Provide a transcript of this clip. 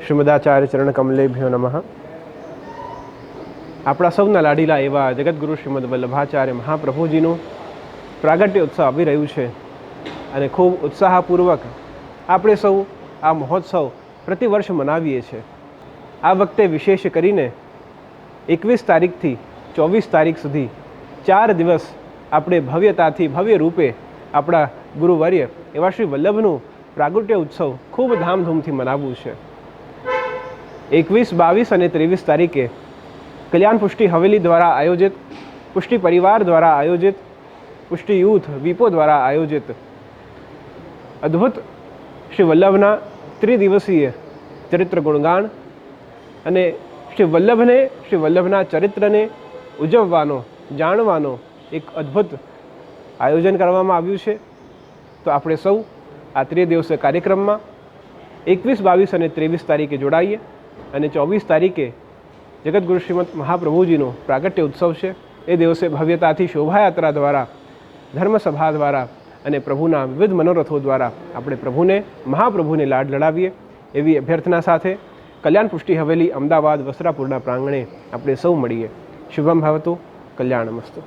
શ્રીમદાચાર્ય ચરણ કમલેભ્યો નમઃ. આપણા સૌના લાડીલા એવા જગતગુરુ શ્રીમદ વલ્લભાચાર્ય મહાપ્રભુજીનું પ્રાગટ્ય ઉત્સવ આવી રહ્યું છે અને ખૂબ ઉત્સાહપૂર્વક આપણે સૌ આ મહોત્સવ પ્રતિવર્ષ મનાવીએ છીએ. આ વખતે વિશેષ કરીને 21 તારીખથી 24 તારીખ સુધી 4 દિવસ આપણે ભવ્યતાથી ભવ્ય રૂપે આપણા ગુરુવર્ય એવા શ્રી વલ્લભનું પ્રાગટ્ય ઉત્સવ ખૂબ ધામધૂમથી મનાવવું છે. 21, 22 અને 23 તારીખે કલ્યાણ પુષ્ટિ હવેલી દ્વારા આયોજિત, પુષ્ટિ પરિવાર દ્વારા આયોજિત, પુષ્ટિ યુથ વીપો દ્વારા આયોજિત અદ્ભુત શ્રી વલ્લભના ત્રિદિવસીય ચરિત્ર ગુણગાન અને શ્રી વલ્લભના ચરિત્રને ઉજવવાનો, જાણવાનો એક અદ્ભુત આયોજન કરવામાં આવ્યું છે. તો આપણે સૌ આ ત્રિદિવસીય કાર્યક્રમમાં 21, 22 અને 23 તારીખે જોડાઈએ અને 24 તારીખે જગતગુરુ શ્રીમદ મહાપ્રભુજીનો પ્રાગટ્ય ઉત્સવ છે. એ દિવસે ભવ્યતાથી શોભાયાત્રા દ્વારા, ધર્મસભા દ્વારા અને પ્રભુના વિવિધ મનોરથો દ્વારા આપણે મહાપ્રભુને લાડ લડાવીએ એવી અભ્યર્થના સાથે કલ્યાણ પુષ્ટિ હવેલી અમદાવાદ વસ્ત્રાપુરના પ્રાંગણે આપણે સૌ મળીએ. શુભમ ભવતુ, કલ્યાણમસ્તુ.